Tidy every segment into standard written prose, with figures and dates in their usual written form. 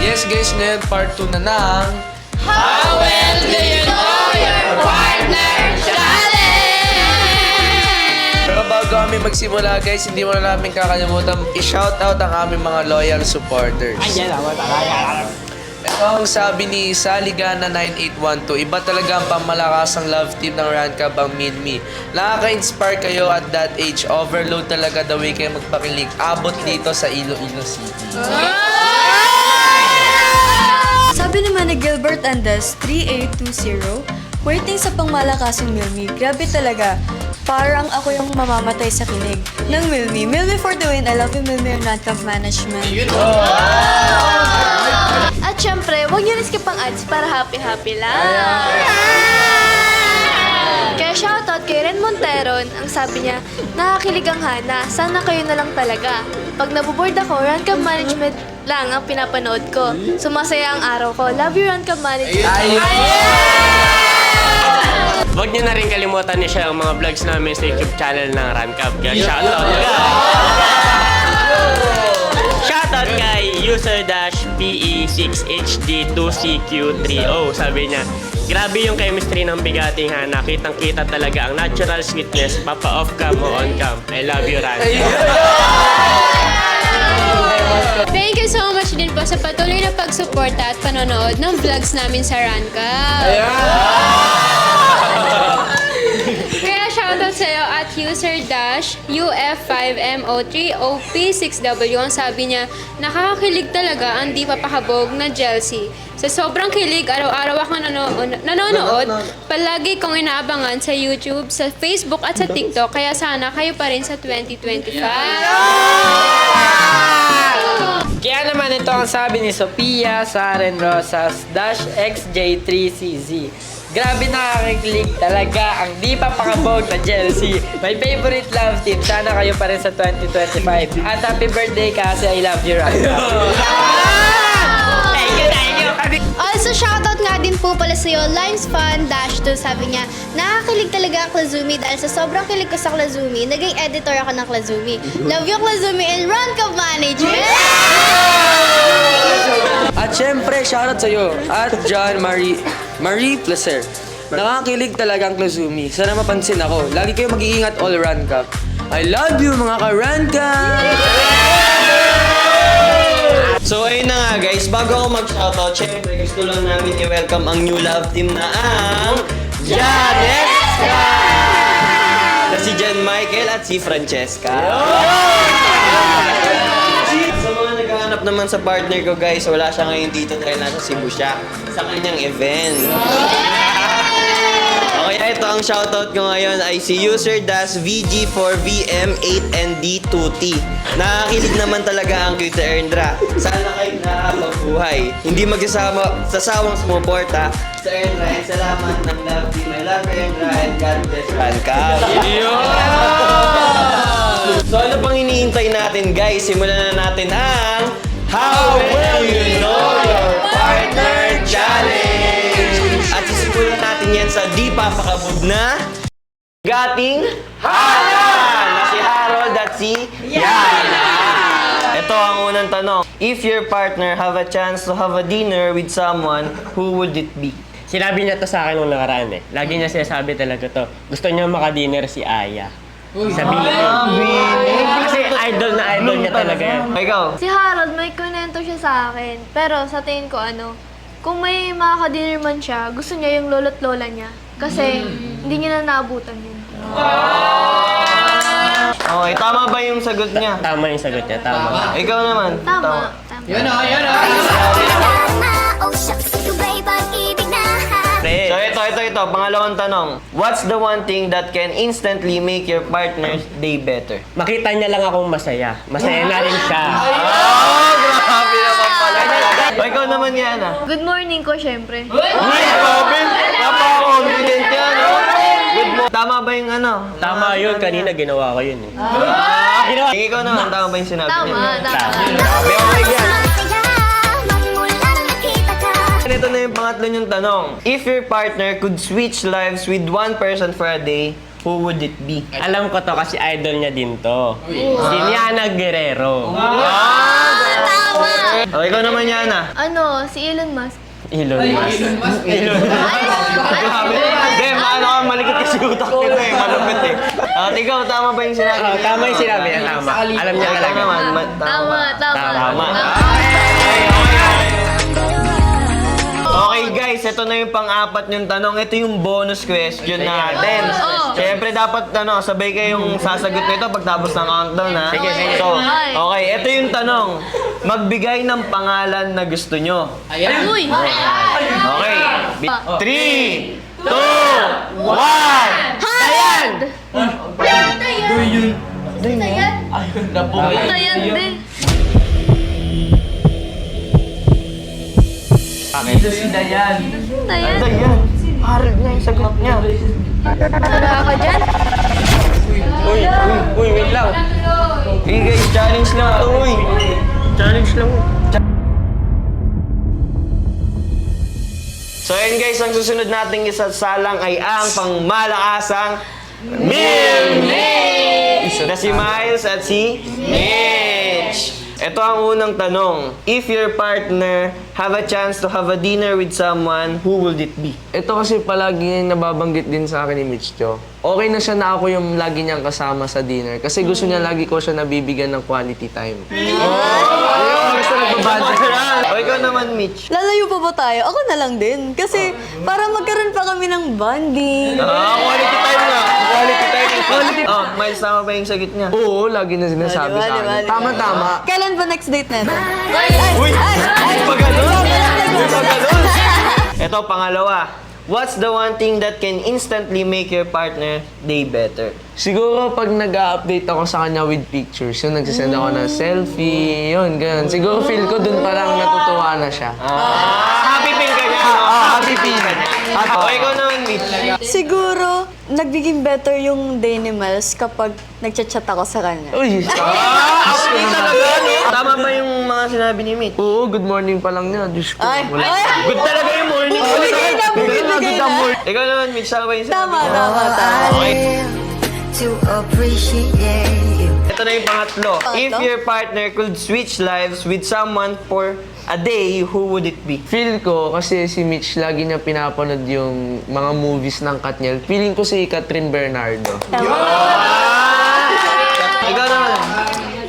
Yes guys, ngayon part 2 na ng How well do you know your partner challenge? Pero bago kami magsimula guys, hindi mo na namin kakalimutan i-shoutout ang aming mga loyal supporters. Ito ang sabi ni Saligana 9812, iba talaga ang pamamakasang love team ng Rancab ang Milmi. Nakaka-inspire kayo at that age, overload talaga the way kayo magpakilig. Abot dito sa Iloilo City. Sabi naman ni Gilbert Andes, 3820, waiting sa pangmalakasang Milmi. Grabe talaga. Parang ako yung mamamatay sa kilig ng Milmi. Milmi for the win. I love you, Milmi, and Rancab Management. At syempre, huwag niyo skip ang ads para happy-happy lang. Kaya shoutout kay Ren Monteron, ang sabi niya, nakakilig ang Hana, sana kayo na lang talaga. Pag nabuboard ako, Rancab Management lang ang pinapanood ko. Sumasaya ang araw ko. Love you, Rancab Management. Huwag niyo na rin kalimutan niyo siya ang mga vlogs namin sa YouTube channel ng Rancab. Kaya shoutout Shoutout kay user-PE6HD2CQ30. Sabi niya, grabe yung chemistry ng bigating Hana. Kitang-kita talaga ang natural sweetness. Papa-off cam o on cam. I love you, Rancab. Thank you so much din po sa patuloy na pagsuporta at panonood ng vlogs namin sa Rancab. Kaya shoutout sa'yo at user-UF5MO3OP6W. Ang sabi niya, nakakakilig talaga ang di papakabog na Chelsea. Sa sobrang kilig, araw-araw ako nanonood. Palagi kong inaabangan sa YouTube, sa Facebook at sa TikTok. Kaya sana kayo pa rin sa 2025. Kaya naman ito ang sabi ni Sophia Saren Rosas -XJ3CZ. Grabe nakakakilig talaga ang di pa pakabog na Chelsea. My favorite love team. Sana kayo pa rin sa 2025. At happy birthday kasi I love you, Rancab. Thank you. Also, shoutout nga din po pala sa'yo, LinesFan-2. Sabi niya, nakakilig talaga ang Klazumi dahil sa sobrang kilig ko sa Klazumi, naging editor ako ng Klazumi. Love you, Klazumi, and Rancab Management! At syempre, shoutout sa'yo at John Marie Placer. Nakakilig talaga ang Klazumi. Sana mapansin ako. Lagi kayo mag-iingat all Rancab. I love you mga ka-Rancab! So ayun na nga guys, bago ako mag-shoutout, syempre gusto lang namin i-welcome ang new love team na ang Janeska! Na si Jan Michael at si Francesca. Sa mga naghahanap naman sa partner ko guys, wala siya ngayon dito dahil nasa Cebu siya sa kanyang event. Okay, ito ang shoutout ko ngayon ay si user-VG4VM8ND2T. Nakakilig naman talaga ang Cutie Erndra. Sana kayo nakakapagbuhay. Hindi sasawang sumuporta sa Erndra. And salamat ng love team. I love Erndra and God bless Rancab. So ano pang iniintay natin guys? Simulan na natin ang How Well You Know Your Partner Challenge! At sisimulan natin yan sa di papakabog na gating Hana! Na si Harold at si Yana! Ito ang unang tanong. If your partner have a chance to have a dinner with someone, who would it be? Sinabi niya to sa akin nung nakaraan eh. Lagi niya sinasabi talaga to. Gusto niya makadinner si Aya. Sabihin kasi idol niya talaga yan. Ikaw? Si Harold, may kunento siya sa akin. Pero sa tingin ko kung may makaka-dinner man siya, gusto niya yung lolo't lola niya. Kasi hindi niya na naabutan yun. Okay, tama ba yung sagot niya? Tama yung sagot niya, tama. Ikaw naman? Tama. So ito, pangalawang tanong. What's the one thing that can instantly make your partner's day better? Makita niya lang akong masaya. Masaya na rin siya. Grabe naman pala. O, ikaw naman yan Good morning ko, syempre. Grabe! Napaka-confident yan, Good mo. Tama ba yung Tama yun, kanina ginawa ko yun eh. Ikaw naman, tama ba yung sinabi niya? Tama. Ito na yung pangatlo niyong tanong. If your partner could switch lives with one person for a day, who would it be? Alam ko to kasi idol niya din to. Si Yana Guerrero. O, ikaw naman yan ah. Ano, si Elon Musk. Elon Musk. Hindi, maano kang malikot kasi utak nito eh. Malupit eh. At ikaw, tama ba yung sinabi niya? Tama yung sinabi niya, tama. Alam niya Ikaw talaga. naman, Tama. Tama. Okay guys, ito na yung pang-apat yung tanong. Ito yung bonus question natin. Siyempre dapat sabay kayong sasagot nito pagtapos ng countdown ha. Sige. So, okay, ito yung tanong. Magbigay ng pangalan na gusto nyo. Uy! Okay. 3, 2, 1. Dayan! Dayan din. Dayan. Ito yan. Harap niya yung sagot niya. Wala ka dyan? Uy, wait lang. Hey guys, challenge lang to, uy. Challenge lang. So ayun guys, ang susunod nating isasalang ay ang pangmalakasang Milmix! Na si Miles at si Mitch. Ito ang unang tanong. If your partner have a chance to have a dinner with someone, who would it be? Ito kasi palagi nababanggit din sa akin ni Mitch Cho. Okay na siya na ako yung lagi niyang kasama sa dinner. Kasi gusto niya lagi ko siya nabibigyan ng quality time. Gusto nagbabanding. O ikaw naman, Mitch. Lalayo pa ba tayo? Ako na lang din. Kasi para magkaroon pa kami ng bonding. Quality time nga. Quality time. Oh, Miles, tama ba yung sagot niya? Oo, lagi na sinasabi sa akin. Tama-tama. Kailan ba next date natin? Uy! Ito, pangalawa. What's the one thing that can instantly make your partner day better? Siguro pag nag-update ako sa kanya with pictures, yun, nagsisend ako ng selfie, yun, ganun. Siguro feel ko dun parang natutuwa na siya. Happy pin ka niya, no? Happy pin. O, ikaw naman, Mitch. Siguro, nagbiging better yung day ni Miles kapag nagchat-chat ako sa kanya. Uy! Update talaga, no? Tama ba yung mga sinabi ni Mitch? Oo, good morning pa lang niya. Diyos ko. Ay! Good talaga yung morning. Bigay na, bigay na. Ikaw naman, Mitch, tama ba yung sinabi? Tama. Okay. To appreciate you. Ito na yung pangatlo. If Pangatlo? your partner could switch lives with someone for a day, who would it be? Feel ko, kasi si Mitch lagi niya pinapanood yung mga movies ng Katniel. Feeling ko si Catherine Bernardo. Ikaw naman.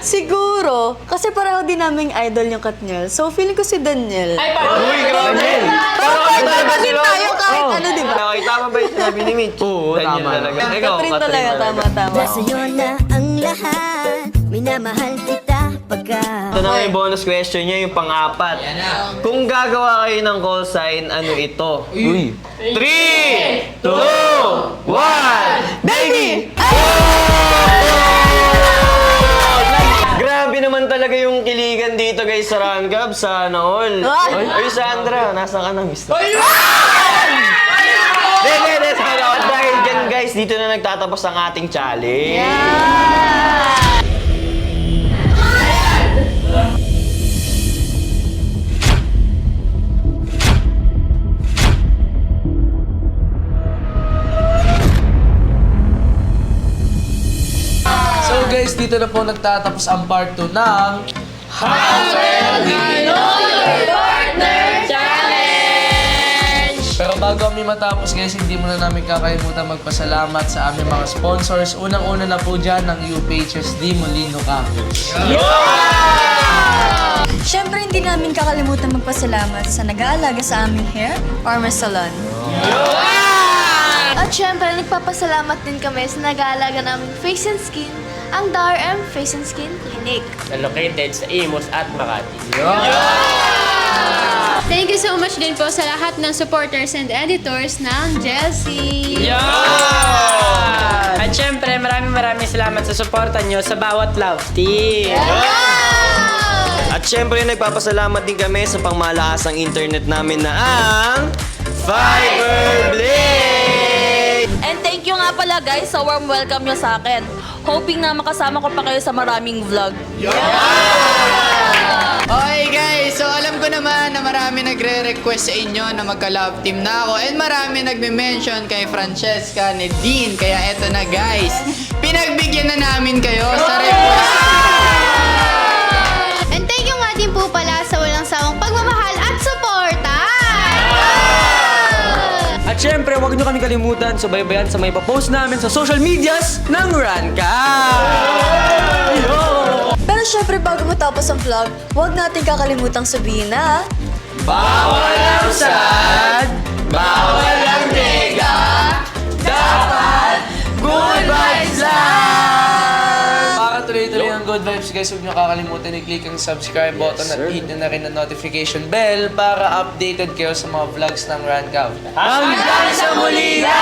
Siguro, kasi pareho din naming idol yung Katniel. So, feeling ko si Daniel. Uy, grabe. Pero kahit ano din tayo, kahit ano, di ba? Okay, tama ba yung sinabi ni Mitch? Oo, Daniel tama. talaga. Ikaw, Catherine talaga, tama. Sa'yo na ang lahat. Minamahal kita pagka. Ito na yung bonus question niya, yung pang-apat. Kung gagawa kayo ng call sign, ano ito? Uy! 3, 2, 1, baby! Grabe naman talaga yung kiligan dito guys sa Run Club, sana all. Ay, Sandra, nasa ka na, mister? Hindi, sana all. Dahil dyan guys, dito na nagtatapos ang ating challenge. So guys, dito na po nagtatapos ang part 2 ng Pero bago kami matapos guys, hindi muna namin kakalimutan magpasalamat sa aming mga sponsors. Unang-una na po dyan ng UPHSD Molino Campus. Siyempre, hindi namin kakalimutan magpasalamat sa nag-aalaga sa aming hair, Parma Salon. At syempre, nagpapasalamat din kami sa nag-aalaga namin Face and Skin, ang DRM Face and Skin Clinic. Located sa Imus at Makati. Thank you so much din po sa lahat ng supporters and editors ng Jelsi. At syempre, maraming salamat sa suporta nyo sa bawat love team. At syempre, nagpapasalamat din kami sa pangmalakasang internet namin na ang Fiberblade! And thank you nga pala guys sa warm welcome nyo sa akin. Hoping na makasama ko pa kayo sa maraming vlog. Okay guys, so alam ko naman na marami nagre-request sa inyo na magka-love team na ako and marami nagme-mention kay Francesca ni Dean. Kaya eto na guys, pinagbigyan na namin kayo sa request. And thank you nga din po pala sa syempre, huwag nyo kami kalimutan subaybayan sa may papost namin sa social medias ng Ranka. Pero syempre bago matapos ang vlog, huwag natin kakalimutang sabihin na Bawal ang sad, bawal ang nega, dapat good vibes lang! Para tuloy-tuloy ang good vibes guys, huwag nyo kakalimutan i-click ang subscribe button at hit nyo na rin ang notification bell para updated kayo sa mga vlogs ng Rancam. Hanggang sa muli na!